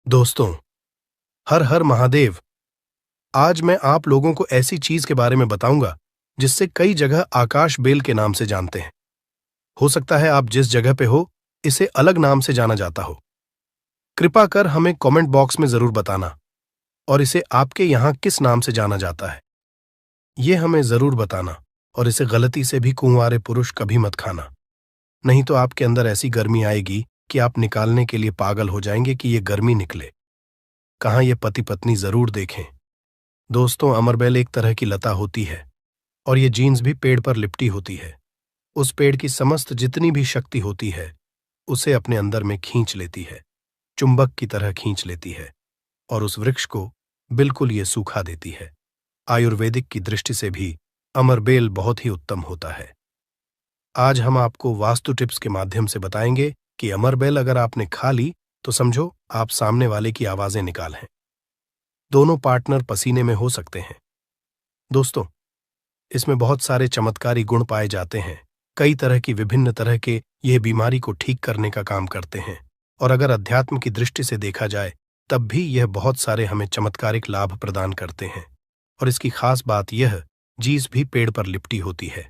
दोस्तों, हर हर महादेव। आज मैं आप लोगों को ऐसी चीज के बारे में बताऊंगा जिससे कई जगह आकाश बेल के नाम से जानते हैं। हो सकता है आप जिस जगह पे हो इसे अलग नाम से जाना जाता हो। कृपा कर हमें कमेंट बॉक्स में जरूर बताना और इसे आपके यहाँ किस नाम से जाना जाता है ये हमें जरूर बताना। और इसे गलती से भी कुंवारे पुरुष कभी मत खाना, नहीं तो आपके अंदर ऐसी गर्मी आएगी कि आप निकालने के लिए पागल हो जाएंगे कि ये गर्मी निकले। कहाँ ये पति पत्नी जरूर देखें। दोस्तों, अमरबेल एक तरह की लता होती है और ये जीन्स भी पेड़ पर लिपटी होती है। उस पेड़ की समस्त जितनी भी शक्ति होती है उसे अपने अंदर में खींच लेती है, चुंबक की तरह खींच लेती है और उस वृक्ष को बिल्कुल ये सूखा देती है। आयुर्वेदिक की दृष्टि से भी अमरबेल बहुत ही उत्तम होता है। आज हम आपको वास्तु टिप्स के माध्यम से बताएंगे कि अमरबेल अगर आपने खा ली तो समझो आप सामने वाले की आवाजें निकाल हैं। दोनों पार्टनर पसीने में हो सकते हैं। दोस्तों, इसमें बहुत सारे चमत्कारी गुण पाए जाते हैं। कई तरह की विभिन्न तरह के यह बीमारी को ठीक करने का काम करते हैं और अगर अध्यात्म की दृष्टि से देखा जाए तब भी यह बहुत सारे हमें चमत्कारिक लाभ प्रदान करते हैं। और इसकी खास बात यह, जीस भी पेड़ पर लिपटी होती है,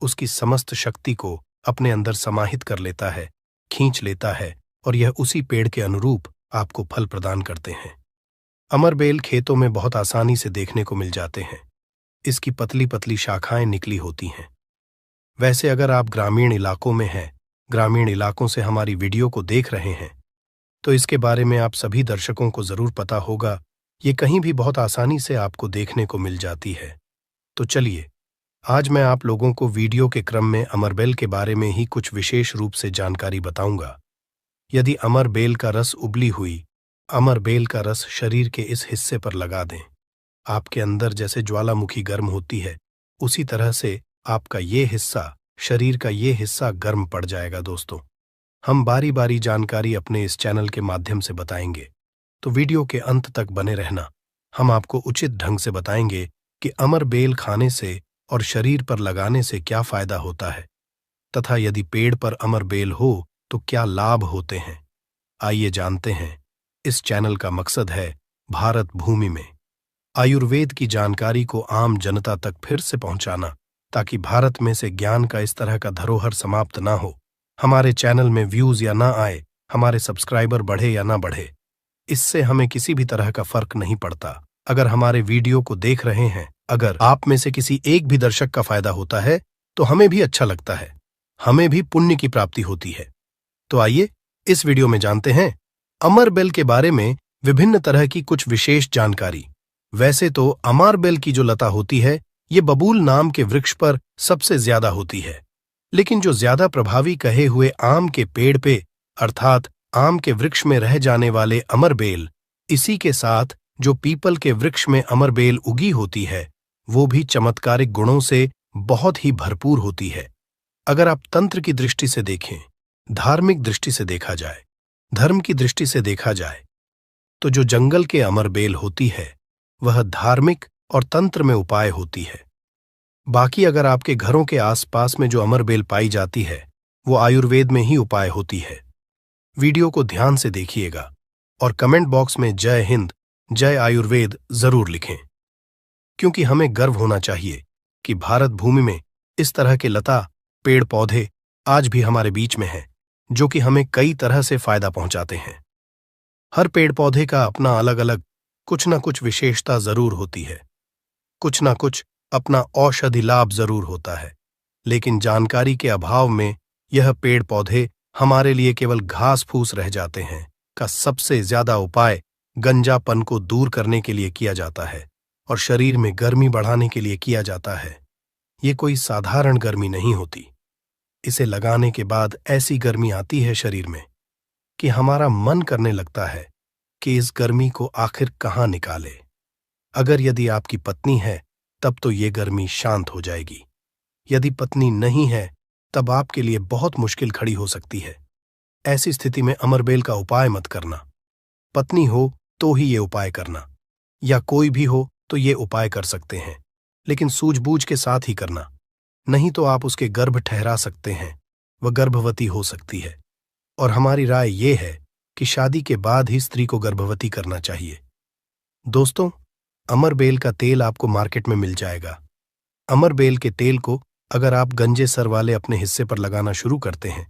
उसकी समस्त शक्ति को अपने अंदर समाहित कर लेता है, खींच लेता है और यह उसी पेड़ के अनुरूप आपको फल प्रदान करते हैं। अमरबेल खेतों में बहुत आसानी से देखने को मिल जाते हैं। इसकी पतली पतली शाखाएं निकली होती हैं। वैसे अगर आप ग्रामीण इलाकों में हैं, ग्रामीण इलाकों से हमारी वीडियो को देख रहे हैं, तो इसके बारे में आप सभी दर्शकों को जरूर पता होगा। ये कहीं भी बहुत आसानी से आपको देखने को मिल जाती है। तो चलिए, आज मैं आप लोगों को वीडियो के क्रम में अमरबेल के बारे में ही कुछ विशेष रूप से जानकारी बताऊंगा। यदि अमरबेल का रस उबली हुई अमरबेल का रस शरीर के इस हिस्से पर लगा दें, आपके अंदर जैसे ज्वालामुखी गर्म होती है उसी तरह से आपका ये हिस्सा, शरीर का ये हिस्सा गर्म पड़ जाएगा। दोस्तों, हम बारी बारी जानकारी अपने इस चैनल के माध्यम से बताएंगे, तो वीडियो के अंत तक बने रहना। हम आपको उचित ढंग से बताएंगे कि अमरबेल खाने से और शरीर पर लगाने से क्या फायदा होता है तथा यदि पेड़ पर अमरबेल हो तो क्या लाभ होते हैं। आइए जानते हैं। इस चैनल का मकसद है भारत भूमि में आयुर्वेद की जानकारी को आम जनता तक फिर से पहुंचाना, ताकि भारत में से ज्ञान का इस तरह का धरोहर समाप्त ना हो। हमारे चैनल में व्यूज या ना आए, हमारे सब्सक्राइबर बढ़े या ना बढ़े, इससे हमें किसी भी तरह का फर्क नहीं पड़ता। अगर हमारे वीडियो को देख रहे हैं, अगर आप में से किसी एक भी दर्शक का फायदा होता है तो हमें भी अच्छा लगता है, हमें भी पुण्य की प्राप्ति होती है। तो आइए इस वीडियो में जानते हैं अमरबेल के बारे में विभिन्न तरह की कुछ विशेष जानकारी। वैसे तो अमरबेल की जो लता होती है ये बबूल नाम के वृक्ष पर सबसे ज्यादा होती है, लेकिन जो ज्यादा प्रभावी कहे हुए आम के पेड़ पे अर्थात आम के वृक्ष में रह जाने वाले अमरबेल, इसी के साथ जो पीपल के वृक्ष में अमरबेल उगी होती है वो भी चमत्कारिक गुणों से बहुत ही भरपूर होती है। अगर आप तंत्र की दृष्टि से देखें, धार्मिक दृष्टि से देखा जाए, धर्म की दृष्टि से देखा जाए, तो जो जंगल के अमरबेल होती है वह धार्मिक और तंत्र में उपाय होती है। बाकी अगर आपके घरों के आसपास में जो अमरबेल पाई जाती है वो आयुर्वेद में ही उपाय होती है। वीडियो को ध्यान से देखिएगा और कमेंट बॉक्स में जय हिंद, जय आयुर्वेद जरूर लिखें, क्योंकि हमें गर्व होना चाहिए कि भारत भूमि में इस तरह के लता, पेड़ पौधे आज भी हमारे बीच में हैं, जो कि हमें कई तरह से फायदा पहुंचाते हैं। हर पेड़ पौधे का अपना अलग अलग कुछ ना कुछ विशेषता जरूर होती है, कुछ ना कुछ अपना औषधि लाभ जरूर होता है, लेकिन जानकारी के अभाव में यह पेड़ पौधे हमारे लिए केवल घास फूस रह जाते हैं। का सबसे ज्यादा उपाय गंजापन को दूर करने के लिए किया जाता है और शरीर में गर्मी बढ़ाने के लिए किया जाता है। ये कोई साधारण गर्मी नहीं होती। इसे लगाने के बाद ऐसी गर्मी आती है शरीर में कि हमारा मन करने लगता है कि इस गर्मी को आखिर कहाँ निकाले। अगर यदि आपकी पत्नी है तब तो ये गर्मी शांत हो जाएगी। यदि पत्नी नहीं है तब आपके लिए बहुत मुश्किल खड़ी हो सकती है। ऐसी स्थिति में अमरबेल का उपाय मत करना। पत्नी हो तो ही ये उपाय करना, या कोई भी हो तो ये उपाय कर सकते हैं, लेकिन सूझबूझ के साथ ही करना, नहीं तो आप उसके गर्भ ठहरा सकते हैं, वह गर्भवती हो सकती है। और हमारी राय ये है कि शादी के बाद ही स्त्री को गर्भवती करना चाहिए। दोस्तों, अमरबेल का तेल आपको मार्केट में मिल जाएगा। अमरबेल के तेल को अगर आप गंजे सर वाले अपने हिस्से पर लगाना शुरू करते हैं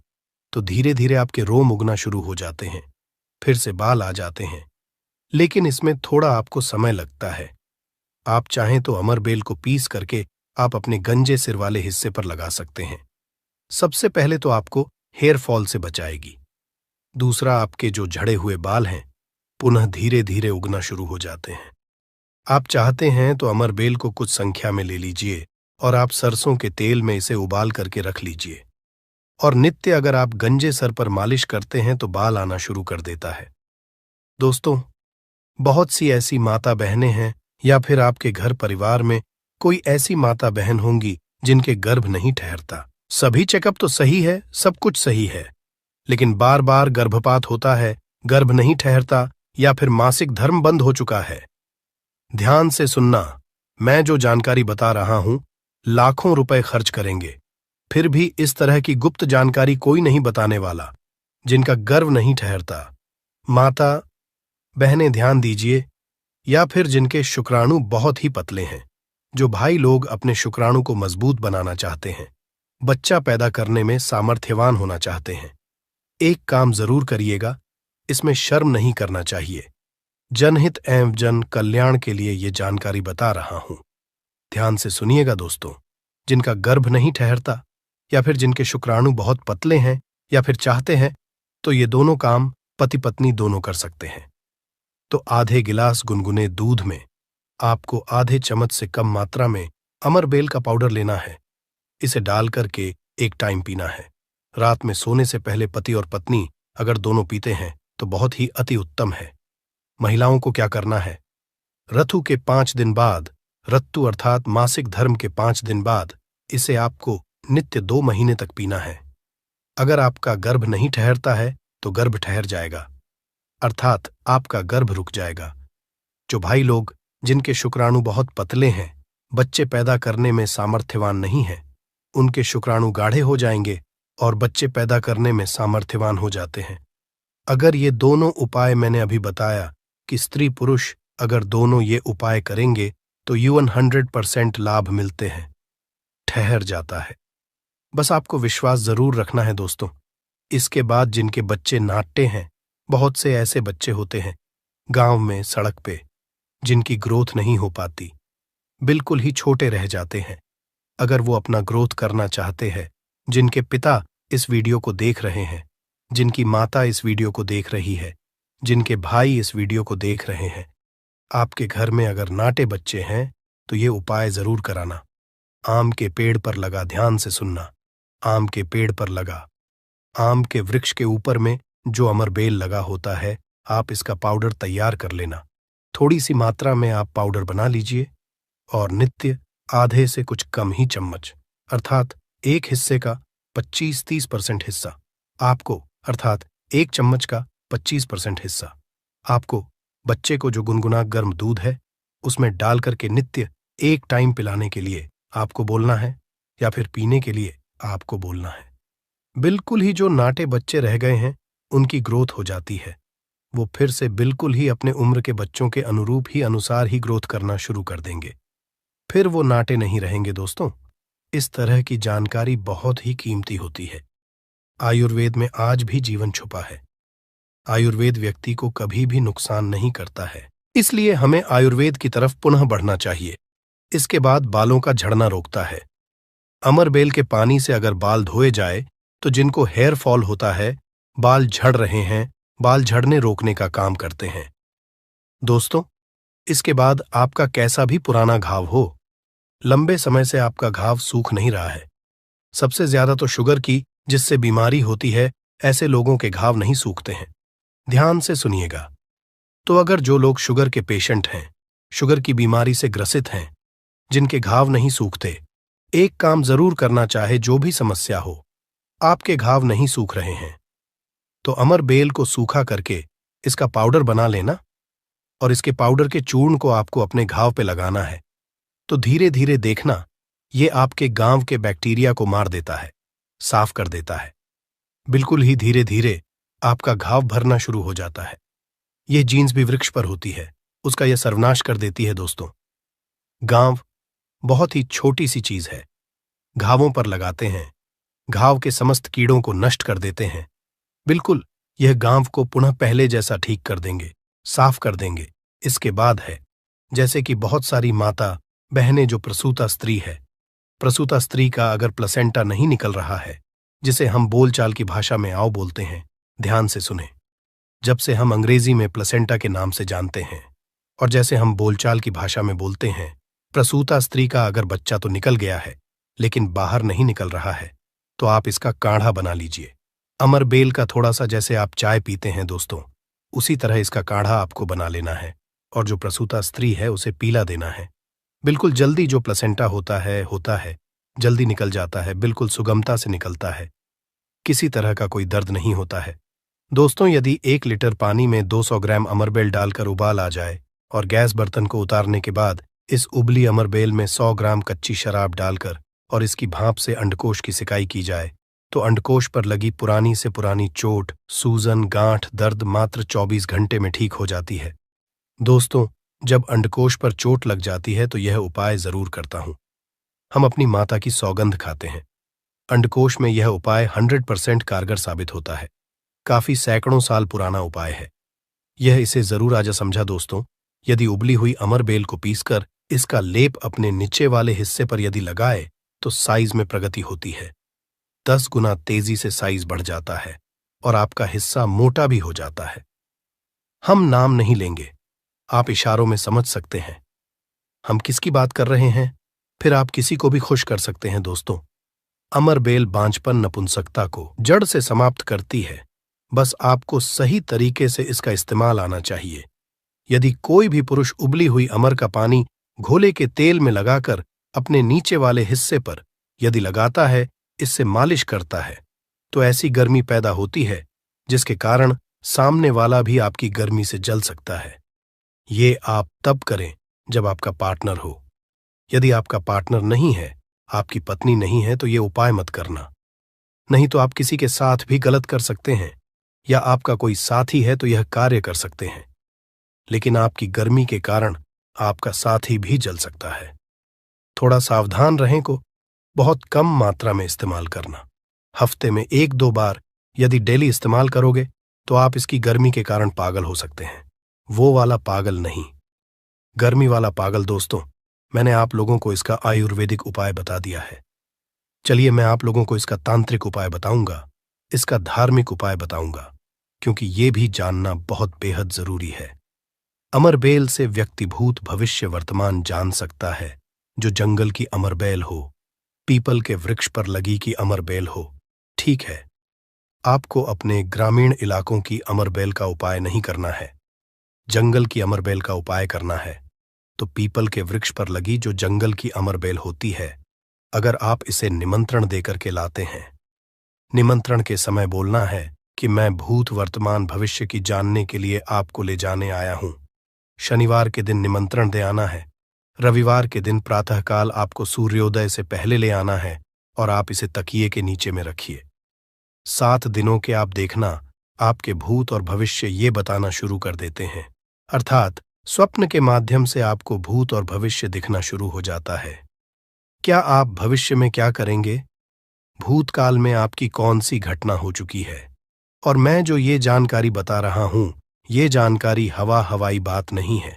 तो धीरे धीरे आपके रोम उगना शुरू हो जाते हैं, फिर से बाल आ जाते हैं। लेकिन इसमें थोड़ा आपको समय लगता है। आप चाहें तो अमरबेल को पीस करके आप अपने गंजे सिर वाले हिस्से पर लगा सकते हैं। सबसे पहले तो आपको हेयर फॉल से बचाएगी। दूसरा, आपके जो झड़े हुए बाल हैं पुनः धीरे धीरे उगना शुरू हो जाते हैं। आप चाहते हैं तो अमरबेल को कुछ संख्या में ले लीजिए और आप सरसों के तेल में इसे उबाल करके रख लीजिए। और नित्य अगर आप गंजे सर पर मालिश करते हैं तो बाल आना शुरू कर देता है। दोस्तों, बहुत सी ऐसी माता बहनें हैं या फिर आपके घर परिवार में कोई ऐसी माता बहन होंगी जिनके गर्भ नहीं ठहरता। सभी चेकअप तो सही है, सब कुछ सही है, लेकिन बार बार गर्भपात होता है, गर्भ नहीं ठहरता या फिर मासिक धर्म बंद हो चुका है। ध्यान से सुनना, मैं जो जानकारी बता रहा हूं लाखों रुपए खर्च करेंगे, फिर भी इस तरह की गुप्त जानकारी कोई नहीं बताने वाला। जिनका गर्भ नहीं ठहरता, माता बहनें ध्यान दीजिए, या फिर जिनके शुक्राणु बहुत ही पतले हैं, जो भाई लोग अपने शुक्राणु को मजबूत बनाना चाहते हैं, बच्चा पैदा करने में सामर्थ्यवान होना चाहते हैं, एक काम जरूर करिएगा, इसमें शर्म नहीं करना चाहिए। जनहित एवं जन कल्याण के लिए ये जानकारी बता रहा हूं। ध्यान से सुनिएगा दोस्तों, जिनका गर्भ नहीं ठहरता या फिर जिनके शुक्राणु बहुत पतले हैं या फिर चाहते हैं, तो ये दोनों काम पति पत्नी दोनों कर सकते हैं। तो आधे गिलास गुनगुने दूध में आपको आधे चम्मच से कम मात्रा में अमरबेल का पाउडर लेना है। इसे डाल करके एक टाइम पीना है। रात में सोने से पहले पति और पत्नी अगर दोनों पीते हैं तो बहुत ही अति उत्तम है। महिलाओं को क्या करना है, ऋतु के 5 दिन बाद, ऋतु अर्थात मासिक धर्म के 5 दिन बाद इसे आपको नित्य 2 महीने तक पीना है। अगर आपका गर्भ नहीं ठहरता है तो गर्भ ठहर जाएगा, अर्थात आपका गर्भ रुक जाएगा। जो भाई लोग जिनके शुक्राणु बहुत पतले हैं, बच्चे पैदा करने में सामर्थ्यवान नहीं हैं, उनके शुक्राणु गाढ़े हो जाएंगे और बच्चे पैदा करने में सामर्थ्यवान हो जाते हैं। अगर ये दोनों उपाय मैंने अभी बताया कि स्त्री पुरुष अगर दोनों ये उपाय करेंगे तो यौवन 100% लाभ मिलते हैं, ठहर जाता है। बस आपको विश्वास जरूर रखना है दोस्तों। इसके बाद जिनके बच्चे नाट्य हैं, बहुत से ऐसे बच्चे होते हैं गांव में, सड़क पे, जिनकी ग्रोथ नहीं हो पाती, बिल्कुल ही छोटे रह जाते हैं। अगर वो अपना ग्रोथ करना चाहते हैं, जिनके पिता इस वीडियो को देख रहे हैं, जिनकी माता इस वीडियो को देख रही है, जिनके भाई इस वीडियो को देख रहे हैं, आपके घर में अगर नाटे बच्चे हैं तो ये उपाय जरूर कराना। आम के पेड़ पर लगा, ध्यान से सुनना, आम के पेड़ पर लगा, आम के वृक्ष के ऊपर में जो अमरबेल लगा होता है, आप इसका पाउडर तैयार कर लेना। थोड़ी सी मात्रा में आप पाउडर बना लीजिए और नित्य आधे से कुछ कम ही चम्मच, अर्थात एक हिस्से का 25-30% हिस्सा आपको, अर्थात एक चम्मच का 25% हिस्सा आपको बच्चे को जो गुनगुना गर्म दूध है उसमें डाल करके नित्य एक टाइम पिलाने के लिए आपको बोलना है या फिर पीने के लिए आपको बोलना है। बिल्कुल ही जो नाटे बच्चे रह गए हैं उनकी ग्रोथ हो जाती है, वो फिर से बिल्कुल ही अपने उम्र के बच्चों के अनुरूप ही अनुसार ही ग्रोथ करना शुरू कर देंगे, फिर वो नाटे नहीं रहेंगे। दोस्तों, इस तरह की जानकारी बहुत ही कीमती होती है। आयुर्वेद में आज भी जीवन छुपा है। आयुर्वेद व्यक्ति को कभी भी नुकसान नहीं करता है, इसलिए हमें आयुर्वेद की तरफ पुनः बढ़ना चाहिए। इसके बाद बालों का झड़ना रोकता है। अमरबेल के पानी से अगर बाल धोए जाए तो जिनको हेयर फॉल होता है, बाल झड़ रहे हैं, बाल झड़ने रोकने का काम करते हैं। दोस्तों, इसके बाद आपका कैसा भी पुराना घाव हो, लंबे समय से आपका घाव सूख नहीं रहा है, सबसे ज्यादा तो शुगर की जिससे बीमारी होती है, ऐसे लोगों के घाव नहीं सूखते हैं। ध्यान से सुनिएगा। तो अगर जो लोग शुगर के पेशेंट हैं, शुगर की बीमारी से ग्रसित हैं, जिनके घाव नहीं सूखते, एक काम जरूर करना चाहे, जो भी समस्या हो, आपके घाव नहीं सूख रहे हैं तो अमरबेल को सूखा करके इसका पाउडर बना लेना और इसके पाउडर के चूर्ण को आपको अपने घाव पे लगाना है। तो धीरे धीरे देखना, ये आपके गांव के बैक्टीरिया को मार देता है, साफ कर देता है। बिल्कुल ही धीरे धीरे आपका घाव भरना शुरू हो जाता है। यह जीन्स भी वृक्ष पर होती है, उसका यह सर्वनाश कर देती है दोस्तों। गांव बहुत ही छोटी सी चीज है, घावों पर लगाते हैं, घाव के समस्त कीड़ों को नष्ट कर देते हैं। बिल्कुल, यह गांव को पुनः पहले जैसा ठीक कर देंगे, साफ कर देंगे। इसके बाद है जैसे कि बहुत सारी माता बहनें जो प्रसूता स्त्री है, प्रसूता स्त्री का अगर प्लेसेंटा नहीं निकल रहा है, जिसे हम बोलचाल की भाषा में आओ बोलते हैं, ध्यान से सुने। जब से हम अंग्रेजी में प्लेसेंटा के नाम से जानते हैं और जैसे हम बोलचाल की भाषा में बोलते हैं, प्रसूता स्त्री का अगर बच्चा तो निकल गया है लेकिन बाहर नहीं निकल रहा है, तो आप इसका काढ़ा बना लीजिए। अमर बेल का थोड़ा सा जैसे आप चाय पीते हैं दोस्तों, उसी तरह इसका काढ़ा आपको बना लेना है और जो प्रसूता स्त्री है उसे पीला देना है। बिल्कुल जल्दी जो प्लेसेंटा होता है, जल्दी निकल जाता है, बिल्कुल सुगमता से निकलता है, किसी तरह का कोई दर्द नहीं होता है। दोस्तों, यदि 1 लीटर पानी में 200 ग्राम अमरबेल डालकर उबाल आ जाए और गैस बर्तन को उतारने के बाद इस उबली अमरबेल में 100 ग्राम कच्ची शराब डालकर और इसकी भाप से अंडकोश की सिकाई की जाए, तो अंडकोश पर लगी पुरानी से पुरानी चोट, सूजन, गांठ, दर्द मात्र 24 घंटे में ठीक हो जाती है। दोस्तों, जब अंडकोश पर चोट लग जाती है तो यह उपाय जरूर करता हूं। हम अपनी माता की सौगंध खाते हैं। अंडकोश में यह उपाय 100% कारगर साबित होता है। काफी सैकड़ों साल पुराना उपाय है यह, इसे जरूर आजा समझा दोस्तों। यदि उबली हुई अमरबेल को पीसकर इसका लेप अपने नीचे वाले हिस्से पर यदि लगाए तो साइज में प्रगति होती है। 10 गुना तेजी से साइज बढ़ जाता है और आपका हिस्सा मोटा भी हो जाता है। हम नाम नहीं लेंगे, आप इशारों में समझ सकते हैं हम किसकी बात कर रहे हैं, फिर आप किसी को भी खुश कर सकते हैं दोस्तों। अमरबेल बांझपन, नपुंसकता को जड़ से समाप्त करती है। बस आपको सही तरीके से इसका इस्तेमाल आना चाहिए। यदि कोई भी पुरुष उबली हुई अमर का पानी घोले के तेल में लगाकर अपने नीचे वाले हिस्से पर यदि लगाता है, इससे मालिश करता है, तो ऐसी गर्मी पैदा होती है जिसके कारण सामने वाला भी आपकी गर्मी से जल सकता है। ये आप तब करें जब आपका पार्टनर हो। यदि आपका पार्टनर नहीं है, आपकी पत्नी नहीं है, तो ये उपाय मत करना। नहीं तो आप किसी के साथ भी गलत कर सकते हैं, या आपका कोई साथी है तो यह कार्य कर सकते हैं, लेकिन आपकी गर्मी के कारण आपका साथी भी जल सकता है। थोड़ा सावधान रहें को बहुत कम मात्रा में इस्तेमाल करना। हफ्ते में 1-2 बार यदि डेली इस्तेमाल करोगे तो आप इसकी गर्मी के कारण पागल हो सकते हैं। वो वाला पागल नहीं, गर्मी वाला पागल। दोस्तों, मैंने आप लोगों को इसका आयुर्वेदिक उपाय बता दिया है। चलिए मैं आप लोगों को इसका तांत्रिक उपाय बताऊंगा, इसका धार्मिक उपाय बताऊंगा, क्योंकि ये भी जानना बहुत बेहद जरूरी है। अमरबेल से व्यक्ति भूत, भविष्य, वर्तमान जान सकता है। जो जंगल की अमरबेल हो, पीपल के वृक्ष पर लगी की अमरबेल हो, ठीक है, आपको अपने ग्रामीण इलाकों की अमरबेल का उपाय नहीं करना है, जंगल की अमरबेल का उपाय करना है। तो पीपल के वृक्ष पर लगी जो जंगल की अमरबेल होती है, अगर आप इसे निमंत्रण देकर के लाते हैं, निमंत्रण के समय बोलना है कि मैं भूत, वर्तमान, भविष्य की जानने के लिए आपको ले जाने आया हूं। शनिवार के दिन निमंत्रण दे आना है, रविवार के दिन प्रातःकाल आपको सूर्योदय से पहले ले आना है और आप इसे तकिए के नीचे में रखिए। 7 दिनों के आप देखना, आपके भूत और भविष्य ये बताना शुरू कर देते हैं, अर्थात स्वप्न के माध्यम से आपको भूत और भविष्य दिखना शुरू हो जाता है। क्या आप भविष्य में क्या करेंगे, भूतकाल में आपकी कौन सी घटना हो चुकी है, और मैं जो ये जानकारी बता रहा हूं, ये जानकारी हवाई बात नहीं है।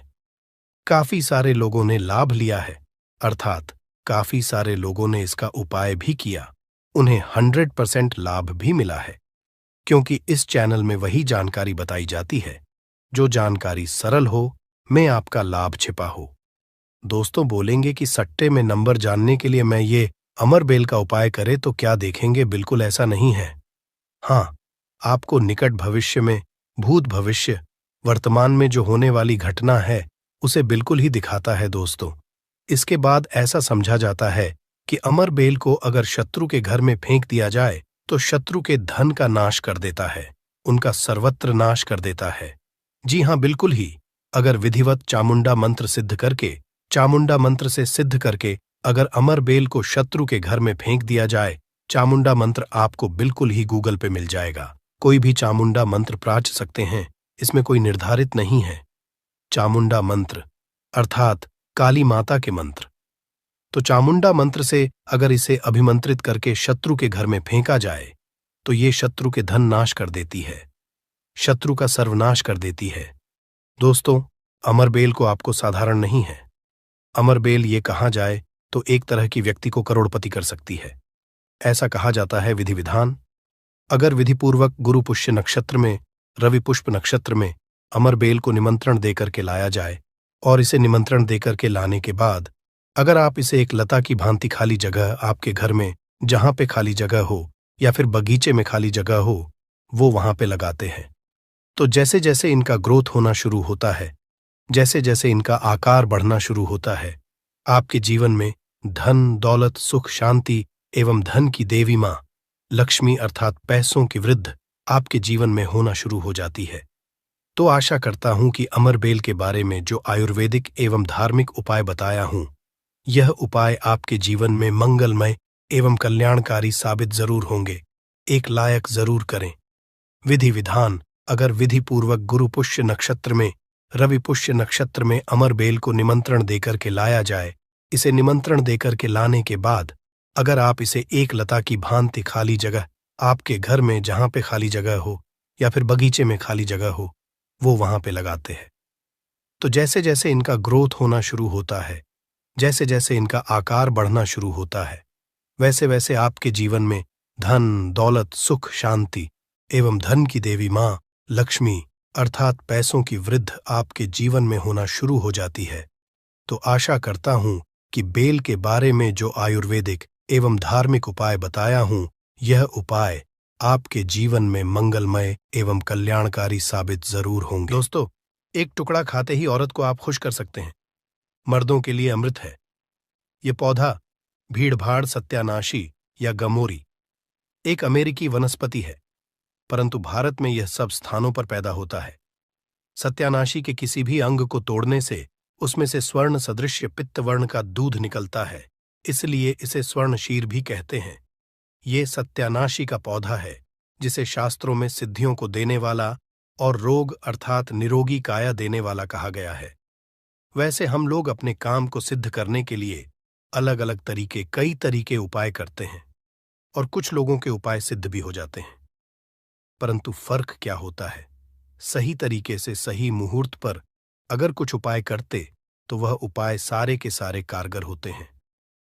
काफी सारे लोगों ने लाभ लिया है, अर्थात काफी सारे लोगों ने इसका उपाय भी किया, उन्हें 100% लाभ भी मिला है, क्योंकि इस चैनल में वही जानकारी बताई जाती है जो जानकारी सरल हो, में आपका लाभ छिपा हो। दोस्तों बोलेंगे कि सट्टे में नंबर जानने के लिए मैं ये अमरबेल का उपाय करे तो क्या देखेंगे, बिल्कुल ऐसा नहीं है। हाँ, आपको निकट भविष्य में भूत, भविष्य, वर्तमान में जो होने वाली घटना है उसे बिल्कुल ही दिखाता है दोस्तों। इसके बाद ऐसा समझा जाता है कि अमरबेल को अगर शत्रु के घर में फेंक दिया जाए तो शत्रु के धन का नाश कर देता है, उनका सर्वत्र नाश कर देता है। जी हाँ, बिल्कुल ही। अगर विधिवत चामुंडा मंत्र सिद्ध करके, चामुंडा मंत्र से सिद्ध करके अगर अमरबेल को शत्रु के घर में फेंक दिया जाए, चामुंडा मंत्र आपको बिल्कुल ही गूगल पे मिल जाएगा। कोई भी चामुंडा मंत्र प्राच सकते हैं, इसमें कोई निर्धारित नहीं है। चामुंडा मंत्र अर्थात काली माता के मंत्र। तो चामुंडा मंत्र से अगर इसे अभिमंत्रित करके शत्रु के घर में फेंका जाए तो ये शत्रु के धन नाश कर देती है, शत्रु का सर्वनाश कर देती है। दोस्तों, अमरबेल को आपको साधारण नहीं है। अमरबेल ये कहा जाए तो एक तरह की व्यक्ति को करोड़पति कर सकती है। ऐसा कहा जाता है विधि विधान। अगर विधिपूर्वक गुरु पुष्य नक्षत्र में, रवि पुष्प नक्षत्र में अमरबेल को निमंत्रण देकर के लाया जाए और इसे निमंत्रण देकर के लाने के बाद अगर आप इसे एक लता की भांति खाली जगह आपके घर में जहां पे खाली जगह हो या फिर बगीचे में खाली जगह हो, वो वहां पे लगाते हैं, तो जैसे जैसे इनका ग्रोथ होना शुरू होता है, जैसे जैसे इनका आकार बढ़ना शुरू होता है, आपके जीवन में धन, दौलत, सुख, शांति एवं धन की देवी मां लक्ष्मी अर्थात पैसों की वृद्धि आपके जीवन में होना शुरू हो जाती है। तो आशा करता हूं कि अमरबेल के बारे में जो आयुर्वेदिक एवं धार्मिक उपाय बताया हूं, यह उपाय आपके जीवन में मंगलमय एवं कल्याणकारी साबित जरूर होंगे। एक लायक जरूर करें। विधि विधान अगर विधि पूर्वक गुरु पुष्य नक्षत्र में, रवि पुष्य नक्षत्र में अमरबेल को निमंत्रण देकर के लाया जाए, इसे निमंत्रण देकर के लाने के बाद अगर आप इसे एक लता की भांति खाली जगह आपके घर में जहां पे खाली जगह हो या फिर बगीचे में खाली जगह हो, वो वहां पे लगाते हैं, तो जैसे जैसे इनका ग्रोथ होना शुरू होता है, जैसे जैसे इनका आकार बढ़ना शुरू होता है, वैसे वैसे आपके जीवन में धन, दौलत, सुख, शांति एवं धन की देवी मां लक्ष्मी अर्थात पैसों की वृद्धि आपके जीवन में होना शुरू हो जाती है। तो आशा करता हूं कि बेल के बारे में जो आयुर्वेदिक एवं धार्मिक उपाय बताया हूं, यह उपाय आपके जीवन में मंगलमय एवं कल्याणकारी साबित जरूर होंगे। दोस्तों, एक टुकड़ा खाते ही औरत को आप खुश कर सकते हैं। मर्दों के लिए अमृत है। ये पौधा भीड़भाड़ सत्यानाशी या गमोरी एक अमेरिकी वनस्पति है, परंतु भारत में यह सब स्थानों पर पैदा होता है। सत्यानाशी के किसी भी अंग को तोड़ने से उसमें से स्वर्ण सदृश्य पित्त वर्ण का दूध निकलता है, इसलिए इसे स्वर्णशीर भी कहते हैं। ये सत्यानाशी का पौधा है जिसे शास्त्रों में सिद्धियों को देने वाला और रोग अर्थात निरोगी काया देने वाला कहा गया है। वैसे हम लोग अपने काम को सिद्ध करने के लिए अलग अलग तरीके, कई तरीके उपाय करते हैं और कुछ लोगों के उपाय सिद्ध भी हो जाते हैं, परंतु फर्क क्या होता है? सही तरीके से सही मुहूर्त पर अगर कुछ उपाय करते तो वह उपाय सारे के सारे कारगर होते हैं।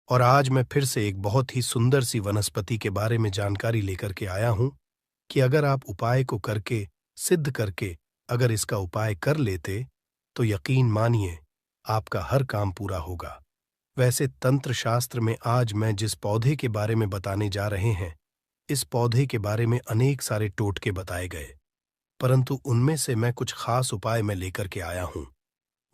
और आज मैं फिर से एक बहुत ही सुंदर सी वनस्पति के बारे में जानकारी लेकर के आया हूं कि अगर आप उपाय को करके, सिद्ध करके अगर इसका उपाय कर लेते तो यकीन मानिए आपका हर काम पूरा होगा। वैसे तंत्र शास्त्र में आज मैं जिस पौधे के बारे में बताने जा रहे हैं, इस पौधे के बारे में अनेक सारे टोटके बताए गए, परंतु उनमें से मैं कुछ खास उपाय मैं लेकर के आया हूं,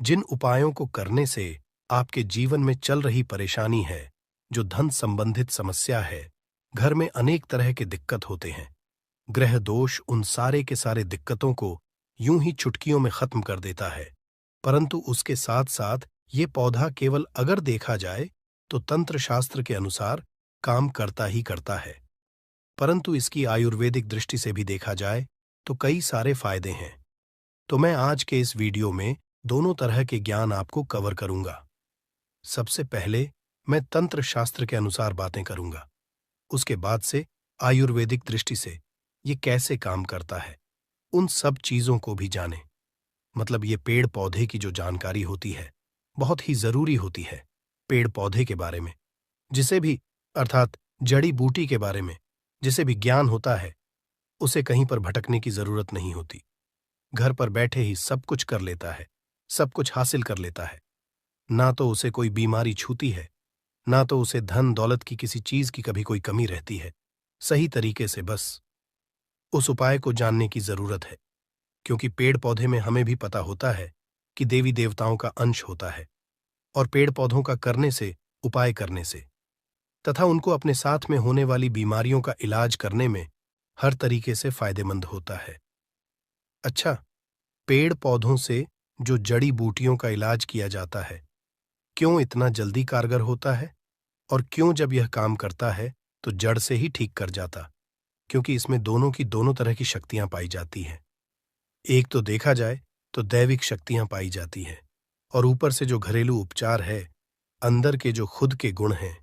जिन उपायों को करने से आपके जीवन में चल रही परेशानी है, जो धन संबंधित समस्या है, घर में अनेक तरह के दिक्कत होते हैं, ग्रह दोष उन सारे के सारे दिक्कतों को यूं ही चुटकियों में खत्म कर देता है। परंतु उसके साथ साथ ये पौधा केवल अगर देखा जाए तो तंत्र शास्त्र के अनुसार काम करता ही करता है, परंतु इसकी आयुर्वेदिक दृष्टि से भी देखा जाए तो कई सारे फायदे हैं। तो मैं आज के इस वीडियो में दोनों तरह के ज्ञान आपको कवर करूंगा। सबसे पहले मैं तंत्र शास्त्र के अनुसार बातें करूंगा, उसके बाद से आयुर्वेदिक दृष्टि से ये कैसे काम करता है, उन सब चीजों को भी जानें। मतलब ये पेड़ पौधे की जो जानकारी होती है बहुत ही जरूरी होती है। पेड़ पौधे के बारे में जिसे भी अर्थात जड़ी बूटी के बारे में जिसे भी ज्ञान होता है, उसे कहीं पर भटकने की जरूरत नहीं होती। घर पर बैठे ही सब कुछ कर लेता है, सब कुछ हासिल कर लेता है। ना तो उसे कोई बीमारी छूती है, ना तो उसे धन दौलत की किसी चीज की कभी कोई कमी रहती है। सही तरीके से बस उस उपाय को जानने की जरूरत है, क्योंकि पेड़ पौधे में हमें भी पता होता है कि देवी देवताओं का अंश होता है और पेड़ पौधों का करने से, उपाय करने से तथा उनको अपने साथ में होने वाली बीमारियों का इलाज करने में हर तरीके से फायदेमंद होता है। अच्छा, पेड़ पौधों से जो जड़ी बूटियों का इलाज किया जाता है, क्यों इतना जल्दी कारगर होता है और क्यों जब यह काम करता है तो जड़ से ही ठीक कर जाता? क्योंकि इसमें दोनों की दोनों तरह की शक्तियां पाई जाती हैं। एक तो देखा जाए तो दैविक शक्तियां पाई जाती हैं, और ऊपर से जो घरेलू उपचार है, अंदर के जो खुद के गुण हैं,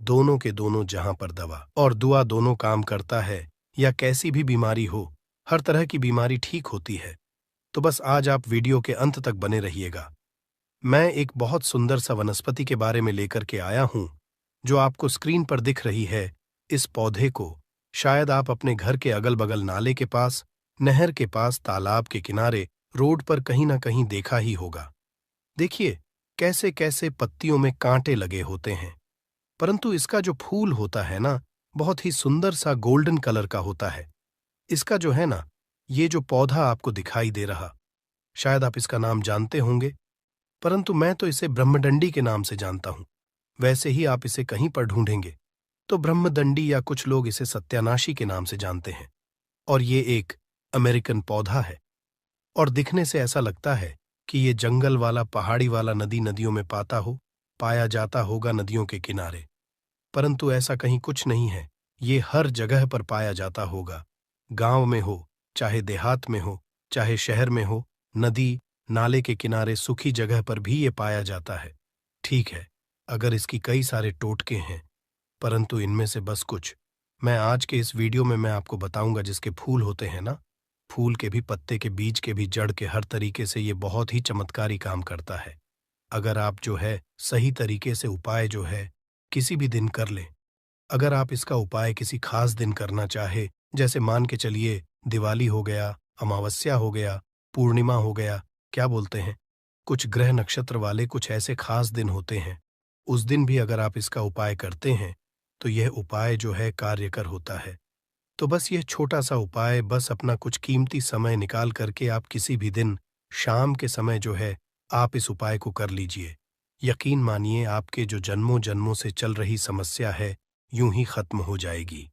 दोनों के दोनों जहां पर दवा और दुआ दोनों काम करता है, या कैसी भी बीमारी हो, हर तरह की बीमारी ठीक होती है। तो बस आज आप वीडियो के अंत तक बने रहिएगा। मैं एक बहुत सुंदर सा वनस्पति के बारे में लेकर के आया हूं, जो आपको स्क्रीन पर दिख रही है। इस पौधे को शायद आप अपने घर के अगल बगल नाले के पास, नहर के पास, तालाब के किनारे, रोड पर कहीं ना कहीं देखा ही होगा। देखिए कैसे कैसे पत्तियों में कांटे लगे होते हैं, परंतु इसका जो फूल होता है ना, बहुत ही सुंदर सा गोल्डन कलर का होता है। इसका जो है ना, ये जो पौधा आपको दिखाई दे रहा, शायद आप इसका नाम जानते होंगे, परंतु मैं तो इसे ब्रह्मदंडी के नाम से जानता हूं। वैसे ही आप इसे कहीं पर ढूंढेंगे तो ब्रह्मदंडी, या कुछ लोग इसे सत्यानाशी के नाम से जानते हैं। और ये एक अमेरिकन पौधा है, और दिखने से ऐसा लगता है कि ये जंगल वाला, पहाड़ी वाला, नदियों में पाया जाता होगा, नदियों के किनारे। परंतु ऐसा कहीं कुछ नहीं है। ये हर जगह पर पाया जाता होगा, गांव में हो, चाहे देहात में हो, चाहे शहर में हो, नदी नाले के किनारे, सूखी जगह पर भी ये पाया जाता है। ठीक है, अगर इसकी कई सारे टोटके हैं, परंतु इनमें से बस कुछ मैं आज के इस वीडियो में मैं आपको बताऊंगा। जिसके फूल होते हैं ना, फूल के भी, पत्ते के, बीज के भी, जड़ के, हर तरीके से ये बहुत ही चमत्कारी काम करता है। अगर आप जो है सही तरीके से उपाय जो है किसी भी दिन कर लें, अगर आप इसका उपाय किसी खास दिन करना चाहे, जैसे मान के चलिए दिवाली हो गया, अमावस्या हो गया, पूर्णिमा हो गया, क्या बोलते हैं, कुछ ग्रह नक्षत्र वाले कुछ ऐसे खास दिन होते हैं, उस दिन भी अगर आप इसका उपाय करते हैं तो यह उपाय जो है कार्यकर होता है। तो बस यह छोटा सा उपाय, बस अपना कुछ कीमती समय निकाल करके आप किसी भी दिन शाम के समय जो है आप इस उपाय को कर लीजिए। यकीन मानिए, आपके जो जन्मों जन्मों से चल रही समस्या है, यूं ही खत्म हो जाएगी।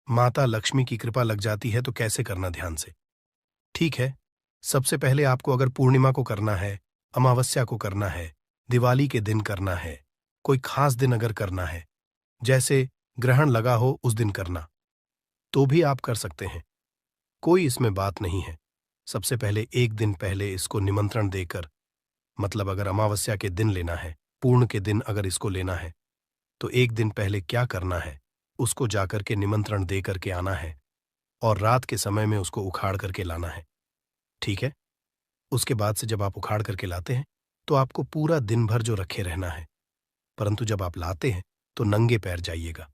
माता लक्ष्मी की कृपा लग जाती है। तो कैसे करना, ध्यान से। ठीक है, सबसे पहले आपको अगर पूर्णिमा को करना है, अमावस्या को करना है, दिवाली के दिन करना है, कोई खास दिन अगर करना है, जैसे ग्रहण लगा हो उस दिन करना, तो भी आप कर सकते हैं, कोई इसमें बात नहीं है। सबसे पहले एक दिन पहले इसको निमंत्रण देकर, मतलब अगर अमावस्या के दिन लेना है, पूर्ण के दिन अगर इसको लेना है, तो एक दिन पहले क्या करना है, उसको जाकर के निमंत्रण दे करके आना है, और रात के समय में उसको उखाड़ करके लाना है। ठीक है, उसके बाद से जब आप उखाड़ करके लाते हैं तो आपको पूरा दिन भर जो रखे रहना है, परंतु जब आप लाते हैं तो नंगे पैर जाइएगा।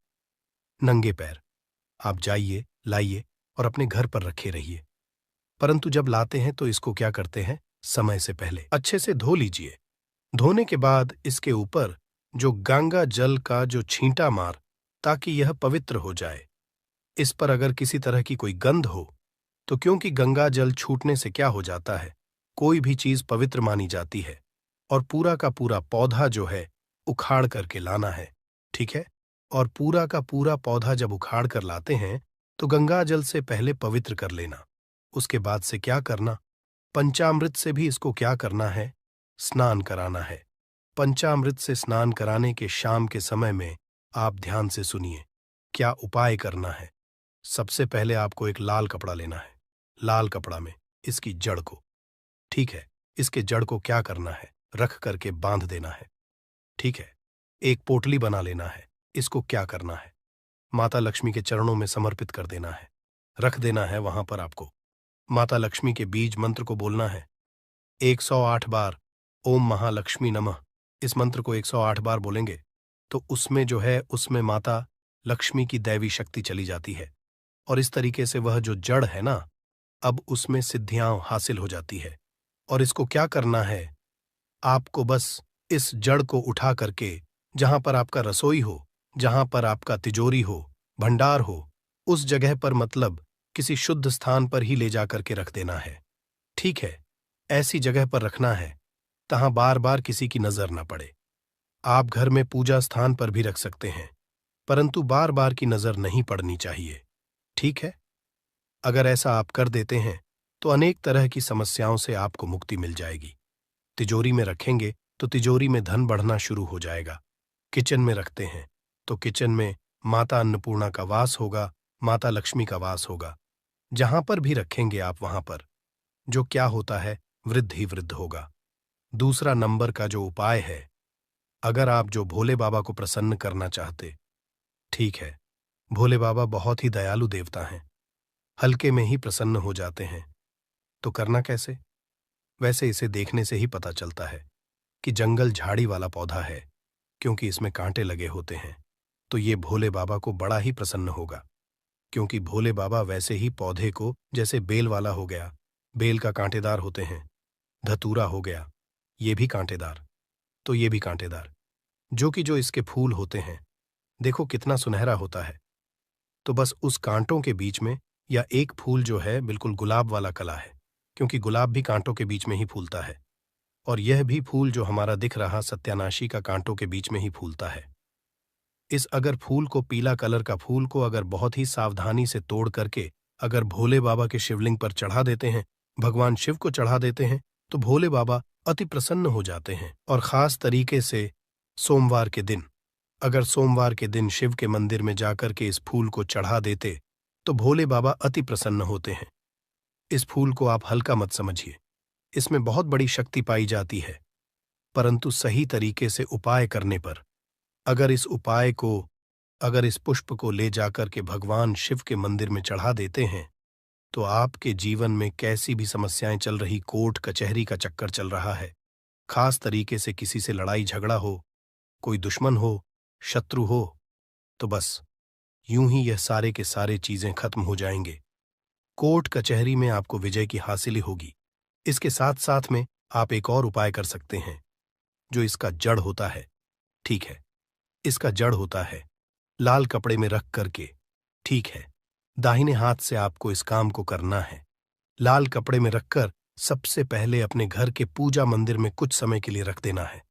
नंगे पैर आप जाइए, लाइए और अपने घर पर रखे रहिए। परंतु जब लाते हैं तो इसको क्या करते हैं, समय से पहले अच्छे से धो लीजिए। धोने के बाद इसके ऊपर जो गंगा जल का जो छींटा मार, ताकि यह पवित्र हो जाए। इस पर अगर किसी तरह की कोई गंध हो, तो क्योंकि गंगा जल छूटने से क्या हो जाता है, कोई भी चीज पवित्र मानी जाती है, और पूरा का पूरा पौधा जो है उखाड़ करके लाना है। ठीक है, और पूरा का पूरा पौधा जब उखाड़ कर लाते हैं तो गंगा जल से पहले पवित्र कर लेना। उसके बाद से क्या करना, पंचामृत से भी इसको क्या करना है, स्नान कराना है। पंचामृत से स्नान कराने के शाम के समय में आप ध्यान से सुनिए क्या उपाय करना है। सबसे पहले आपको एक लाल कपड़ा लेना है, लाल कपड़ा में इसकी जड़ को, ठीक है, इसके जड़ को क्या करना है, रख करके बांध देना है। ठीक है, एक पोटली बना लेना है, इसको क्या करना है, माता लक्ष्मी के चरणों में समर्पित कर देना है, रख देना है वहां पर। आपको माता लक्ष्मी के बीज मंत्र को बोलना है 108 बार, ओम महालक्ष्मी नमः। इस मंत्र को 108 बार बोलेंगे तो उसमें जो है, उसमें माता लक्ष्मी की दैवी शक्ति चली जाती है, और इस तरीके से वह जो जड़ है ना, अब उसमें सिद्धियां हासिल हो जाती है। और इसको क्या करना है, आपको बस इस जड़ को उठा करके जहां पर आपका रसोई हो, जहां पर आपका तिजोरी हो, भंडार हो, उस जगह पर, मतलब किसी शुद्ध स्थान पर ही ले जाकर के रख देना है। ठीक है, ऐसी जगह पर रखना है तहां बार बार किसी की नजर न पड़े। आप घर में पूजा स्थान पर भी रख सकते हैं, परंतु बार बार की नजर नहीं पड़नी चाहिए। ठीक है, अगर ऐसा आप कर देते हैं तो अनेक तरह की समस्याओं से आपको मुक्ति मिल जाएगी। तिजोरी में रखेंगे तो तिजोरी में धन बढ़ना शुरू हो जाएगा। किचन में रखते हैं तो किचन में माता अन्नपूर्णा का वास होगा, माता लक्ष्मी का वास होगा। जहां पर भी रखेंगे आप वहां पर जो क्या होता है, वृद्ध ही वृद्ध होगा। दूसरा नंबर का जो उपाय है, अगर आप जो भोले बाबा को प्रसन्न करना चाहते, ठीक है, भोले बाबा बहुत ही दयालु देवता हैं, हल्के में ही प्रसन्न हो जाते हैं। तो करना कैसे? वैसे इसे देखने से ही पता चलता है कि जंगल झाड़ी वाला पौधा है, क्योंकि इसमें कांटे लगे होते हैं। तो ये भोले बाबा को बड़ा ही प्रसन्न होगा, क्योंकि भोले बाबा वैसे ही पौधे को, जैसे बेल वाला हो गया, बेल का कांटेदार होते हैं, धतूरा हो गया, ये भी कांटेदार, तो ये भी कांटेदार, जो इसके फूल होते हैं, देखो कितना सुनहरा होता है। तो बस उस कांटों के बीच में, या एक फूल जो है बिल्कुल गुलाब वाला कला है, क्योंकि गुलाब भी कांटों के बीच में ही फूलता है, और यह भी फूल जो हमारा दिख रहा सत्यानाशी का कांटों के बीच में ही फूलता है। इस अगर फूल को, पीला कलर का फूल को अगर बहुत ही सावधानी से तोड़ करके अगर भोले बाबा के शिवलिंग पर चढ़ा देते हैं, भगवान शिव को चढ़ा देते हैं, तो भोले बाबा अति प्रसन्न हो जाते हैं। और खास तरीके से सोमवार के दिन, अगर सोमवार के दिन शिव के मंदिर में जाकर के इस फूल को चढ़ा देते, तो भोले बाबा अति प्रसन्न होते हैं। इस फूल को आप हल्का मत समझिए, इसमें बहुत बड़ी शक्ति पाई जाती है, परंतु सही तरीके से उपाय करने पर, अगर इस पुष्प को ले जाकर के भगवान शिव के मंदिर में चढ़ा देते हैं, तो आपके जीवन में कैसी भी समस्याएं चल रही, कोर्ट कचहरी का चक्कर चल रहा है, खास तरीके से किसी से लड़ाई झगड़ा हो, कोई दुश्मन हो, शत्रु हो, तो बस यूं ही यह सारे के सारे चीजें खत्म हो जाएंगे। कोर्ट कचहरी में आपको विजय की हासिल होगी। इसके साथ साथ में आप एक और उपाय कर सकते हैं, जो इसका जड़ होता है, ठीक है, इसका जड़ होता है लाल कपड़े में रख करके, ठीक है, दाहिने हाथ से आपको इस काम को करना है। लाल कपड़े में रखकर सबसे पहले अपने घर के पूजा मंदिर में कुछ समय के लिए रख देना है।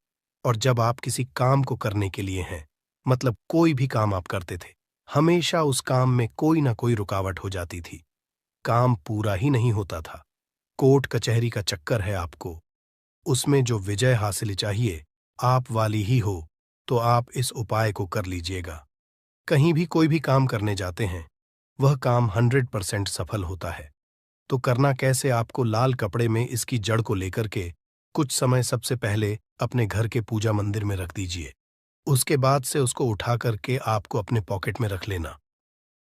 और जब आप किसी काम को करने के लिए हैं, मतलब कोई भी काम आप करते थे, हमेशा उस काम में कोई ना कोई रुकावट हो जाती थी, काम पूरा ही नहीं होता था, कोर्ट कचहरी का चक्कर है आपको, उसमें जो विजय हासिल चाहिए आप वाली ही हो, तो आप इस उपाय को कर लीजिएगा। कहीं भी कोई भी काम करने जाते हैं, वह काम 100% सफल होता है। तो करना कैसे? आपको लाल कपड़े में इसकी जड़ को लेकर के कुछ समय सबसे पहले अपने घर के पूजा मंदिर में रख दीजिए। उसके बाद से उसको उठा करके आपको अपने पॉकेट में रख लेना,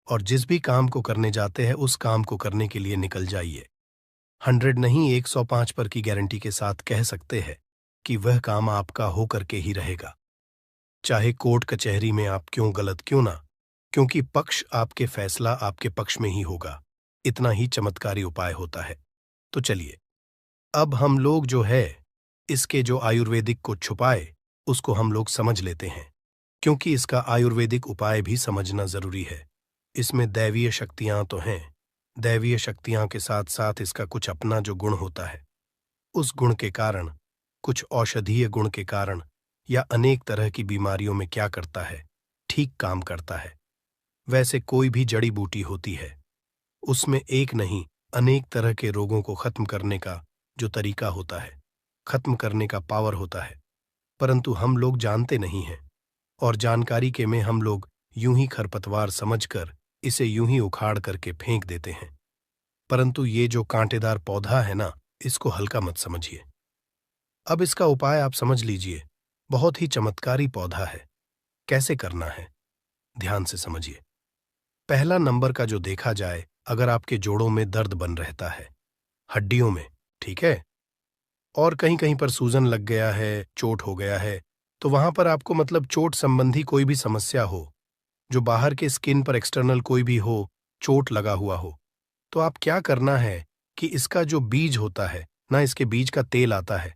और जिस भी काम को करने जाते हैं उस काम को करने के लिए निकल जाइए। 100 नहीं, 105 पर की गारंटी के साथ कह सकते हैं कि वह काम आपका हो करके ही रहेगा, चाहे कोर्ट कचहरी में आप क्यों गलत क्यों ना, क्योंकि पक्ष आपके फैसला आपके पक्ष में ही होगा। इतना ही चमत्कारी उपाय होता है। तो चलिए, अब हम लोग जो है इसके जो आयुर्वेदिक को छुपाए उसको हम लोग समझ लेते हैं, क्योंकि इसका आयुर्वेदिक उपाय भी समझना जरूरी है। इसमें दैवीय शक्तियां तो हैं, दैवीय शक्तियां के साथ साथ इसका कुछ अपना जो गुण होता है, उस गुण के कारण, कुछ औषधीय गुण के कारण, या अनेक तरह की बीमारियों में क्या करता है, ठीक काम करता है। वैसे कोई भी जड़ी बूटी होती है, उसमें एक नहीं अनेक तरह के रोगों को खत्म करने का जो तरीका होता है, खत्म करने का पावर होता है, परंतु हम लोग जानते नहीं हैं, और जानकारी के में हम लोग यूं ही खरपतवार समझकर इसे यूं ही उखाड़ करके फेंक देते हैं। परंतु ये जो कांटेदार पौधा है ना, इसको हल्का मत समझिए। अब इसका उपाय आप समझ लीजिए, बहुत ही चमत्कारी पौधा है। कैसे करना है, ध्यान से समझिए। पहला नंबर का जो देखा जाए, अगर आपके जोड़ों में दर्द बन रहता है, हड्डियों में, ठीक है, और कहीं कहीं पर सूजन लग गया है, चोट हो गया है, तो वहां पर आपको मतलब चोट संबंधी कोई भी समस्या हो, जो बाहर के स्किन पर एक्सटर्नल कोई भी हो, चोट लगा हुआ हो, तो आप क्या करना है कि इसका जो बीज होता है ना, इसके बीज का तेल आता है,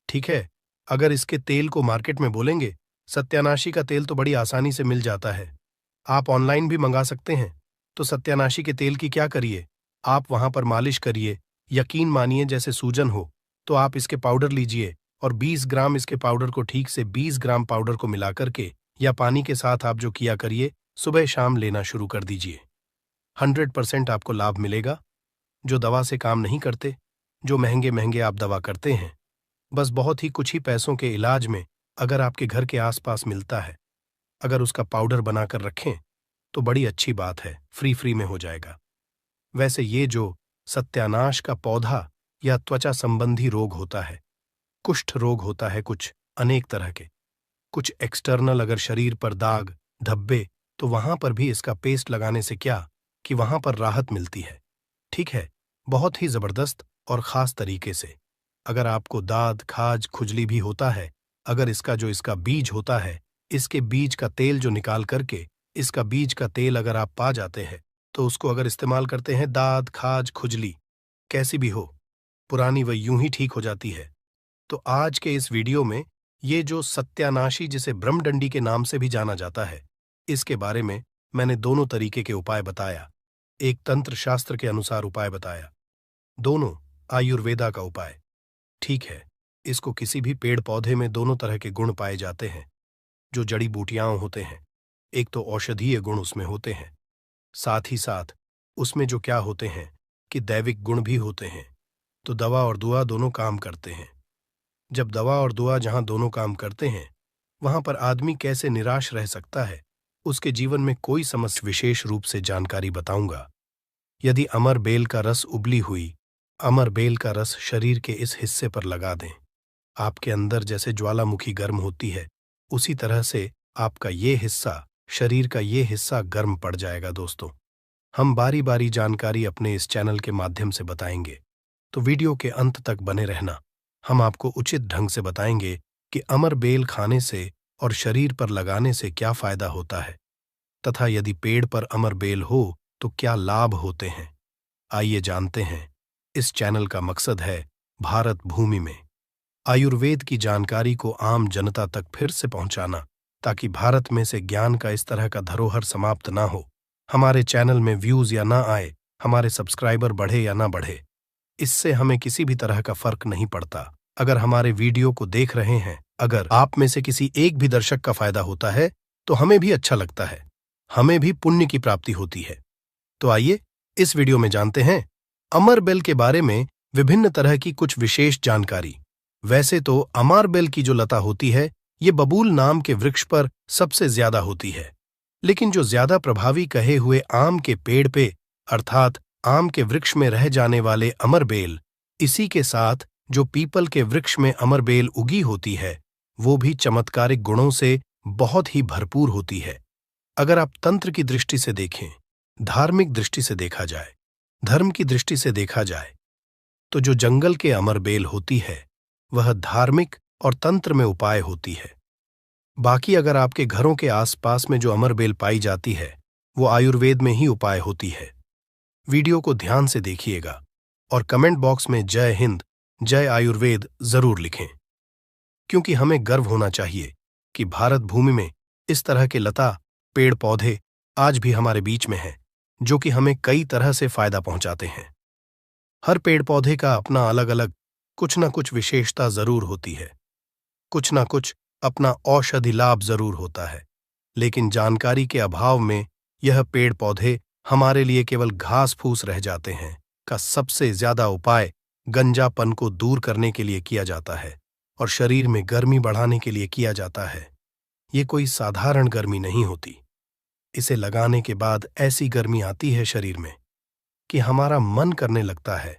ठीक है, अगर इसके तेल को मार्केट में बोलेंगे, सत्यानाशी का तेल तो बड़ी आसानी से मिल जाता है, आप ऑनलाइन भी मंगा सकते हैं। तो सत्यानाशी के तेल की क्या करिए, आप वहां पर मालिश करिए, यकीन मानिए जैसे सूजन हो, तो आप इसके पाउडर लीजिए, और 20 ग्राम इसके पाउडर को, ठीक से 20 ग्राम पाउडर को मिला करके या पानी के साथ आप जो किया करिए, सुबह शाम लेना शुरू कर दीजिए। 100% आपको लाभ मिलेगा। जो दवा से काम नहीं करते, जो महंगे महंगे आप दवा करते हैं, बस बहुत ही कुछ ही पैसों के इलाज में अगर आपके घर के आसपास मिलता है, अगर उसका पाउडर बनाकर रखें, तो बड़ी अच्छी बात है, फ्री में हो जाएगा। वैसे ये जो सत्यानाश का पौधा या त्वचा संबंधी रोग होता है, कुष्ठ रोग होता है, कुछ अनेक तरह के, कुछ एक्सटर्नल, अगर शरीर पर दाग धब्बे, तो वहां पर भी इसका पेस्ट लगाने से क्या कि वहां पर राहत मिलती है। ठीक है, बहुत ही जबरदस्त और खास तरीके से। अगर आपको दाद खाज खुजली भी होता है, अगर इसका बीज होता है, इसके बीज का तेल जो निकाल करके, इसका बीज का तेल अगर आप पा जाते हैं, तो उसको अगर इस्तेमाल करते हैं, दाद खाज खुजली कैसी भी हो, पुरानी वह यूं ही ठीक हो जाती है। तो आज के इस वीडियो में ये जो सत्यानाशी, जिसे ब्रह्मडंडी के नाम से भी जाना जाता है, इसके बारे में मैंने दोनों तरीके के उपाय बताया। एक तंत्र शास्त्र के अनुसार उपाय बताया, दोनों आयुर्वेदा का उपाय। ठीक है, इसको किसी भी पेड़ पौधे में दोनों तरह के गुण पाए जाते हैं, जो जड़ी बूटियां होते हैं। एक तो औषधीय गुण उसमें होते हैं, साथ ही साथ उसमें जो क्या होते हैं कि दैविक गुण भी होते हैं। तो दवा और दुआ दोनों काम करते हैं। जब दवा और दुआ जहां दोनों काम करते हैं, वहां पर आदमी कैसे निराश रह सकता है, उसके जीवन में कोई समस्या, विशेष रूप से जानकारी बताऊंगा। यदि अमर बेल का रस उबली हुई अमर बेल का रस शरीर के इस हिस्से पर लगा दें, आपके अंदर जैसे ज्वालामुखी गर्म होती है, उसी तरह से आपका ये हिस्सा, शरीर का ये हिस्सा गर्म पड़ जाएगा। दोस्तों, हम बारी बारी जानकारी अपने इस चैनल के माध्यम से बताएंगे, तो वीडियो के अंत तक बने रहना। हम आपको उचित ढंग से बताएंगे कि अमर बेल खाने से और शरीर पर लगाने से क्या फायदा होता है, तथा यदि पेड़ पर अमर बेल हो तो क्या लाभ होते हैं। आइए जानते हैं। इस चैनल का मकसद है भारत भूमि में आयुर्वेद की जानकारी को आम जनता तक फिर से पहुंचाना, ताकि भारत में से ज्ञान का इस तरह का धरोहर समाप्त ना हो। हमारे चैनल में व्यूज या ना आए, हमारे सब्सक्राइबर बढ़े या ना बढ़े, इससे हमें किसी भी तरह का फर्क नहीं पड़ता। अगर हमारे वीडियो को देख रहे हैं, अगर आप में से किसी एक भी दर्शक का फायदा होता है, तो हमें भी अच्छा लगता है, हमें भी पुण्य की प्राप्ति होती है। तो आइए इस वीडियो में जानते हैं अमर बेल के बारे में विभिन्न तरह की कुछ विशेष जानकारी। वैसे तो अमर बेल की जो लता होती है, ये बबूल नाम के वृक्ष पर सबसे ज्यादा होती है, लेकिन जो ज्यादा प्रभावी कहे हुए आम के पेड़ पे, अर्थात आम के वृक्ष में रह जाने वाले अमर बेल, इसी के साथ जो पीपल के वृक्ष में अमर बेल उगी होती है, वो भी चमत्कारिक गुणों से बहुत ही भरपूर होती है। अगर आप तंत्र की दृष्टि से देखें, धार्मिक दृष्टि से देखा जाए, धर्म की दृष्टि से देखा जाए, तो जो जंगल के अमर बेल होती है, वह धार्मिक और तंत्र में उपाय होती है। बाकी अगर आपके घरों के आसपास में जो अमर बेल पाई जाती है, वो आयुर्वेद में ही उपाय होती है। वीडियो को ध्यान से देखिएगा और कमेंट बॉक्स में जय हिंद, जय आयुर्वेद जरूर लिखें, क्योंकि हमें गर्व होना चाहिए कि भारत भूमि में इस तरह के लता पेड़ पौधे आज भी हमारे बीच में हैं, जो कि हमें कई तरह से फायदा पहुंचाते हैं। हर पेड़ पौधे का अपना अलग अलग कुछ ना कुछ विशेषता जरूर होती है, कुछ ना कुछ अपना औषधि लाभ जरूर होता है, लेकिन जानकारी के अभाव में यह पेड़ पौधे हमारे लिए केवल घास फूस रह जाते हैं। का सबसे ज्यादा उपाय गंजापन को दूर करने के लिए किया जाता है और शरीर में गर्मी बढ़ाने के लिए किया जाता है। ये कोई साधारण गर्मी नहीं होती। इसे लगाने के बाद ऐसी गर्मी आती है शरीर में कि हमारा मन करने लगता है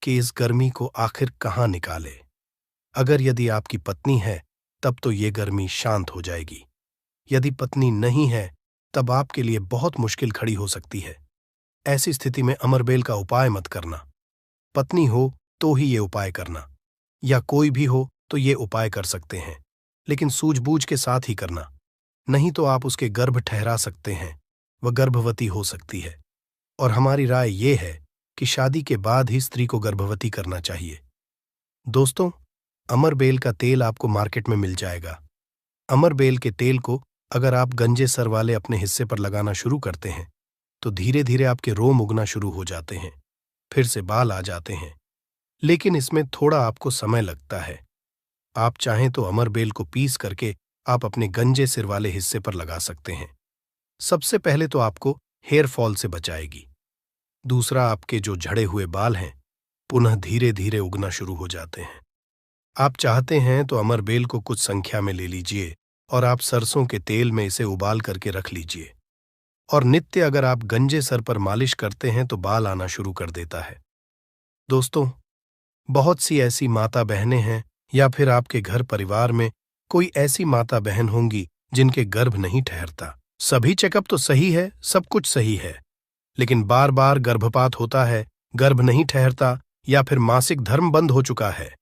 कि इस गर्मी को आखिर कहाँ निकाले। अगर यदि आपकी पत्नी है, तब तो ये गर्मी शांत हो जाएगी। यदि पत्नी नहीं है, तब आपके लिए बहुत मुश्किल खड़ी हो सकती है। ऐसी स्थिति में अमरबेल का उपाय मत करना। पत्नी हो तो ही ये उपाय करना, या कोई भी हो तो ये उपाय कर सकते हैं, लेकिन सूझबूझ के साथ ही करना, नहीं तो आप उसके गर्भ ठहरा सकते हैं, वह गर्भवती हो सकती है। और हमारी राय ये है कि शादी के बाद ही स्त्री को गर्भवती करना चाहिए। दोस्तों, अमरबेल का तेल आपको मार्केट में मिल जाएगा। अमरबेल के तेल को अगर आप गंजे सर वाले अपने हिस्से पर लगाना शुरू करते हैं, तो धीरे धीरे आपके रोम उगना शुरू हो जाते हैं, फिर से बाल आ जाते हैं, लेकिन इसमें थोड़ा आपको समय लगता है। आप चाहें तो अमरबेल को पीस करके आप अपने गंजे सिर वाले हिस्से पर लगा सकते हैं। सबसे पहले तो आपको हेयर फॉल से बचाएगी। दूसरा, आपके जो झड़े हुए बाल हैं पुनः धीरे धीरे उगना शुरू हो जाते हैं। आप चाहते हैं तो अमरबेल को कुछ संख्या में ले लीजिए और आप सरसों के तेल में इसे उबाल करके रख लीजिए। और नित्य अगर आप गंजे सर पर मालिश करते हैं तो बाल आना शुरू कर देता है। दोस्तों, बहुत सी ऐसी माता बहनें हैं या फिर आपके घर परिवार में कोई ऐसी माता बहन होंगी जिनके गर्भ नहीं ठहरता। सभी चेकअप तो सही है, सब कुछ सही है, लेकिन बार बार गर्भपात होता है, गर्भ नहीं ठहरता या फिर मासिक धर्म बंद हो चुका है।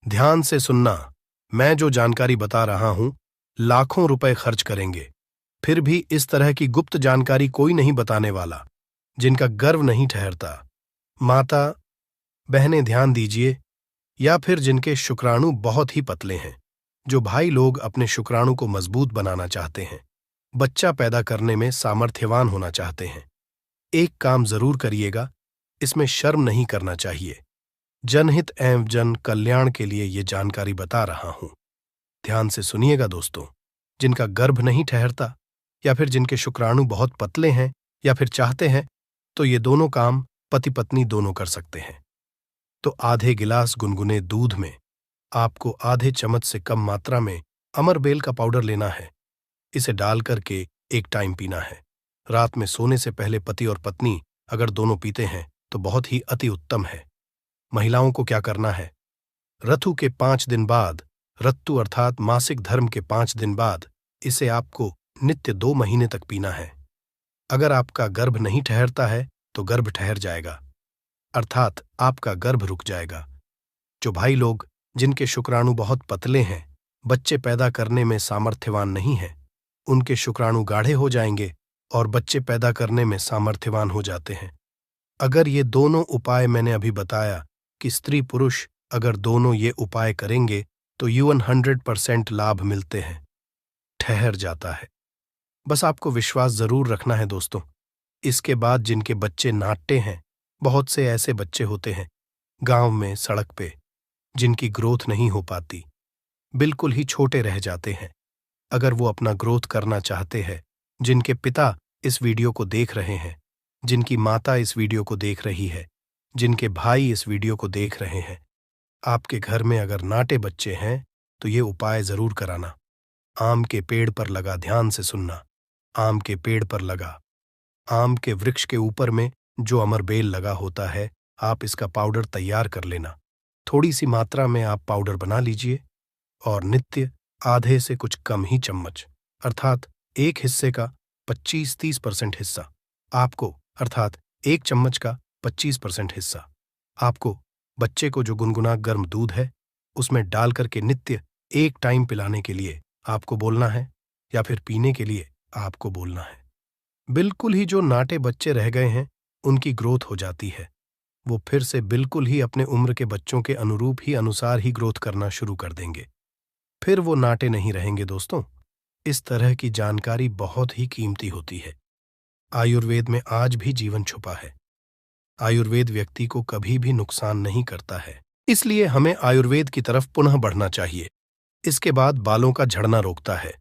ध्यान से सुनना, मैं जो जानकारी बता रहा हूं, लाखों रुपए खर्च करेंगे, फिर भी इस तरह की गुप्त जानकारी कोई नहीं बताने वाला। जिनका गर्भ नहीं ठहरता, माता बहनें ध्यान दीजिए, या फिर जिनके शुक्राणु बहुत ही पतले हैं, जो भाई लोग अपने शुक्राणु को मजबूत बनाना चाहते हैं, बच्चा पैदा करने में सामर्थ्यवान होना चाहते हैं, एक काम जरूर करिएगा, इसमें शर्म नहीं करना चाहिए। जनहित एवं जन कल्याण के लिए ये जानकारी बता रहा हूं। ध्यान से सुनिएगा दोस्तों, जिनका गर्भ नहीं ठहरता या फिर जिनके शुक्राणु बहुत पतले हैं या फिर चाहते हैं, तो ये दोनों काम पति पत्नी दोनों कर सकते हैं। तो आधे गिलास गुनगुने दूध में आपको आधे चम्मच से कम मात्रा में अमरबेल का पाउडर लेना है। इसे डाल करके एक टाइम पीना है। रात में सोने से पहले पति और पत्नी अगर दोनों पीते हैं तो बहुत ही अति उत्तम है। महिलाओं को क्या करना है, ऋतु के 5 दिन बाद, ऋतु अर्थात मासिक धर्म के 5 दिन बाद इसे आपको नित्य 2 महीने तक पीना है। अगर आपका गर्भ नहीं ठहरता है तो गर्भ ठहर जाएगा, अर्थात आपका गर्भ रुक जाएगा। जो भाई लोग जिनके शुक्राणु बहुत पतले हैं, बच्चे पैदा करने में सामर्थ्यवान नहीं हैं, उनके शुक्राणु गाढ़े हो जाएंगे और बच्चे पैदा करने में सामर्थ्यवान हो जाते हैं। अगर ये दोनों उपाय मैंने अभी बताया कि स्त्री पुरुष अगर दोनों ये उपाय करेंगे तो युवन 100% लाभ मिलते हैं, ठहर जाता है। बस आपको विश्वास जरूर रखना है दोस्तों। इसके बाद जिनके बच्चे नाट्य हैं, बहुत से ऐसे बच्चे होते हैं गांव में, सड़क पे, जिनकी ग्रोथ नहीं हो पाती, बिल्कुल ही छोटे रह जाते हैं। अगर वो अपना ग्रोथ करना चाहते हैं, जिनके पिता इस वीडियो को देख रहे हैं, जिनकी माता इस वीडियो को देख रही है, जिनके भाई इस वीडियो को देख रहे हैं, आपके घर में अगर नाटे बच्चे हैं तो ये उपाय जरूर कराना। आम के पेड़ पर लगा, ध्यान से सुनना, आम के पेड़ पर लगा, आम के वृक्ष के ऊपर में जो अमरबेल लगा होता है, आप इसका पाउडर तैयार कर लेना। थोड़ी सी मात्रा में आप पाउडर बना लीजिए और नित्य आधे से कुछ कम ही चम्मच, अर्थात एक हिस्से का 25-30% हिस्सा आपको, अर्थात एक चम्मच का 25% हिस्सा आपको बच्चे को जो गुनगुना गर्म दूध है उसमें डाल करके नित्य एक टाइम पिलाने के लिए आपको बोलना है, या फिर पीने के लिए आपको बोलना है। बिल्कुल ही जो नाटे बच्चे रह गए हैं उनकी ग्रोथ हो जाती है, वो फिर से बिल्कुल ही अपने उम्र के बच्चों के अनुरूप ही अनुसार ही ग्रोथ करना शुरू कर देंगे, फिर वो नाटे नहीं रहेंगे। दोस्तों, इस तरह की जानकारी बहुत ही कीमती होती है। आयुर्वेद में आज भी जीवन छुपा है। आयुर्वेद व्यक्ति को कभी भी नुकसान नहीं करता है, इसलिए हमें आयुर्वेद की तरफ पुनः बढ़ना चाहिए। इसके बाद बालों का झड़ना रोकता है।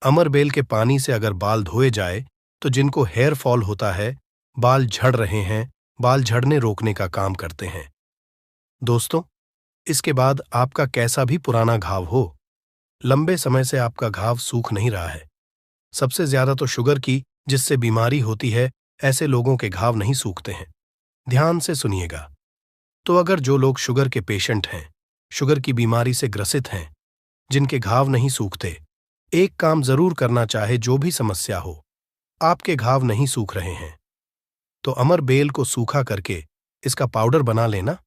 अमरबेल के पानी से अगर बाल धोए जाए तो जिनको हेयर फॉल होता है, बाल झड़ रहे हैं, बाल झड़ने रोकने का काम करते हैं। दोस्तों, इसके बाद आपका कैसा भी पुराना घाव हो, लंबे समय से आपका घाव सूख नहीं रहा है, सबसे ज्यादा तो शुगर की जिससे बीमारी होती है, ऐसे लोगों के घाव नहीं सूखते हैं। ध्यान से सुनिएगा। तो अगर जो लोग शुगर के पेशेंट हैं, शुगर की बीमारी से ग्रसित हैं, जिनके घाव नहीं सूखते, एक काम जरूर करना चाहे, जो भी समस्या हो, आपके घाव नहीं सूख रहे हैं तो अमरबेल को सूखा करके इसका पाउडर बना लेना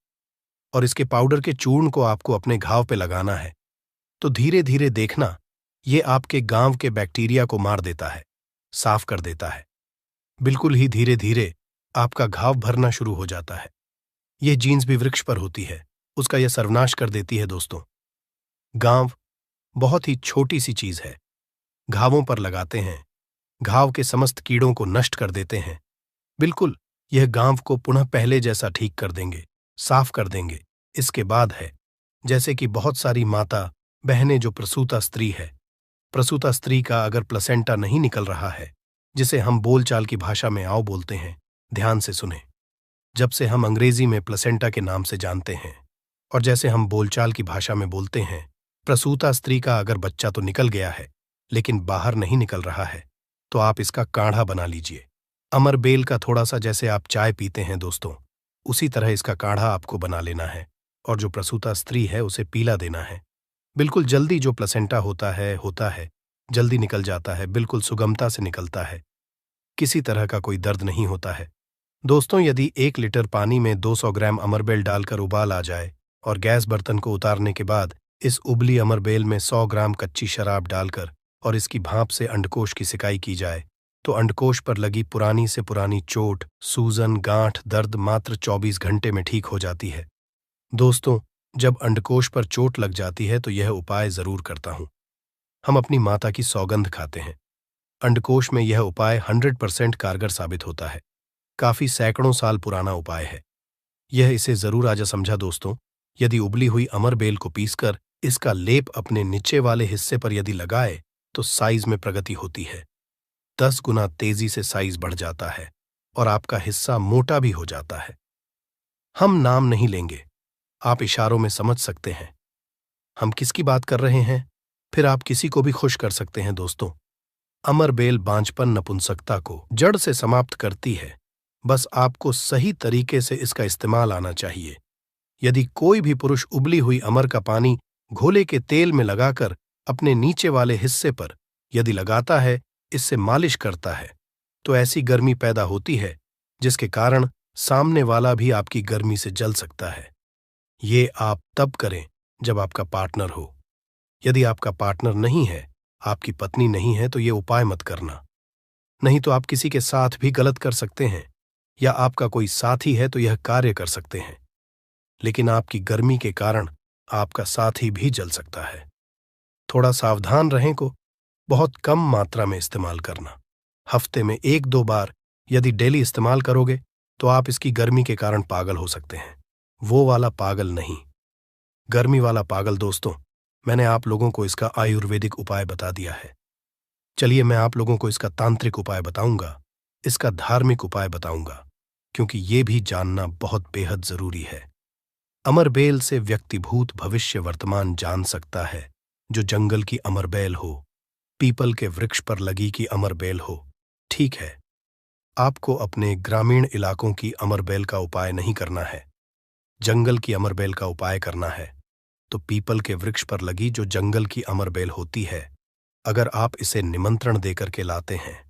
और इसके पाउडर के चूर्ण को आपको अपने घाव पे लगाना है। तो धीरे धीरे देखना, ये आपके गांव के बैक्टीरिया को मार देता है, साफ कर देता है। बिल्कुल ही धीरे धीरे आपका घाव भरना शुरू हो जाता है। यह जीन्स भी वृक्ष पर होती है, उसका यह सर्वनाश कर देती है। दोस्तों, गांव बहुत ही छोटी सी चीज है, घावों पर लगाते हैं, घाव के समस्त कीड़ों को नष्ट कर देते हैं। बिल्कुल यह गांव को पुनः पहले जैसा ठीक कर देंगे, साफ कर देंगे। इसके बाद है, जैसे कि बहुत सारी माता बहनें जो प्रसूता स्त्री है, प्रसूता स्त्री का अगर प्लेसेंटा नहीं निकल रहा है, जिसे हम बोलचाल की भाषा में आओ बोलते हैं, ध्यान से सुने। जब से हम अंग्रेजी में प्लेसेंटा के नाम से जानते हैं और जैसे हम बोलचाल की भाषा में बोलते हैं, प्रसूता स्त्री का अगर बच्चा तो निकल गया है लेकिन बाहर नहीं निकल रहा है, तो आप इसका काढ़ा बना लीजिए। अमर बेल का थोड़ा सा जैसे आप चाय पीते हैं दोस्तों, उसी तरह इसका काढ़ा आपको बना लेना है। और जो प्रसूता स्त्री है उसे पीला देना है। बिल्कुल जल्दी जो प्लेसेंटा होता है, जल्दी निकल जाता है, बिल्कुल सुगमता से निकलता है, किसी तरह का कोई दर्द नहीं होता है। दोस्तों, यदि 1 लीटर पानी में 200 ग्राम अमरबेल डालकर उबाल आ जाए और गैस बर्तन को उतारने के बाद इस उबली अमरबेल में 100 ग्राम कच्ची शराब डालकर और इसकी भाप से अंडकोश की सिकाई की जाए, तो अंडकोश पर लगी पुरानी से पुरानी चोट, सूजन, गांठ, दर्द मात्र 24 घंटे में ठीक हो जाती है। दोस्तों, जब अंडकोश पर चोट लग जाती है तो यह उपाय जरूर करता हूं। हम अपनी माता की सौगंध खाते हैं। अंडकोश में यह उपाय 100% कारगर साबित होता है। काफी सैकड़ों साल पुराना उपाय है। यह इसे जरूर आजा समझा दोस्तों। यदि उबली हुई अमरबेल को पीसकर इसका लेप अपने नीचे वाले हिस्से पर यदि लगाए तो साइज में प्रगति होती है। 10 गुना तेजी से साइज बढ़ जाता है और आपका हिस्सा मोटा भी हो जाता है। हम नाम नहीं लेंगे, आप इशारों में समझ सकते हैं हम किसकी बात कर रहे हैं। फिर आप किसी को भी खुश कर सकते हैं दोस्तों। अमरबेल बांझपन, नपुंसकता को जड़ से समाप्त करती है। बस आपको सही तरीके से इसका इस्तेमाल आना चाहिए। यदि कोई भी पुरुष उबली हुई अमर का पानी घोले के तेल में लगाकर अपने नीचे वाले हिस्से पर यदि लगाता है, इससे मालिश करता है, तो ऐसी गर्मी पैदा होती है जिसके कारण सामने वाला भी आपकी गर्मी से जल सकता है। ये आप तब करें जब आपका पार्टनर हो। यदि आपका पार्टनर नहीं है, आपकी पत्नी नहीं है, तो ये उपाय मत करना। नहीं तो आप किसी के साथ भी गलत कर सकते हैं, या आपका कोई साथी है तो यह कार्य कर सकते हैं, लेकिन आपकी गर्मी के कारण आपका साथी भी जल सकता है। थोड़ा सावधान रहें को बहुत कम मात्रा में इस्तेमाल करना। हफ्ते में 1-2 बार यदि डेली इस्तेमाल करोगे तो आप इसकी गर्मी के कारण पागल हो सकते हैं। वो वाला पागल नहीं, गर्मी वाला पागल। दोस्तों, मैंने आप लोगों को इसका आयुर्वेदिक उपाय बता दिया है। चलिए मैं आप लोगों को इसका तांत्रिक उपाय बताऊंगा, इसका धार्मिक उपाय बताऊंगा, क्योंकि ये भी जानना बहुत बेहद जरूरी है। अमरबेल से व्यक्ति भूत भविष्य वर्तमान जान सकता है। जो जंगल की अमरबेल हो, पीपल के वृक्ष पर लगी की अमरबेल हो। ठीक है, आपको अपने ग्रामीण इलाकों की अमरबेल का उपाय नहीं करना है, जंगल की अमरबेल का उपाय करना है। तो पीपल के वृक्ष पर लगी जो जंगल की अमरबेल होती है, अगर आप इसे निमंत्रण देकर के लाते हैं,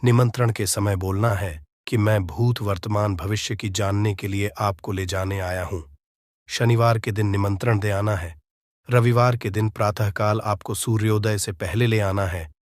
निमंत्रण के समय बोलना है कि मैं भूत वर्तमान भविष्य की जानने के लिए आपको ले जाने आया हूं। शनिवार के दिन निमंत्रण दे आना है, रविवार के दिन प्रातःकाल आपको सूर्योदय से पहले ले आना है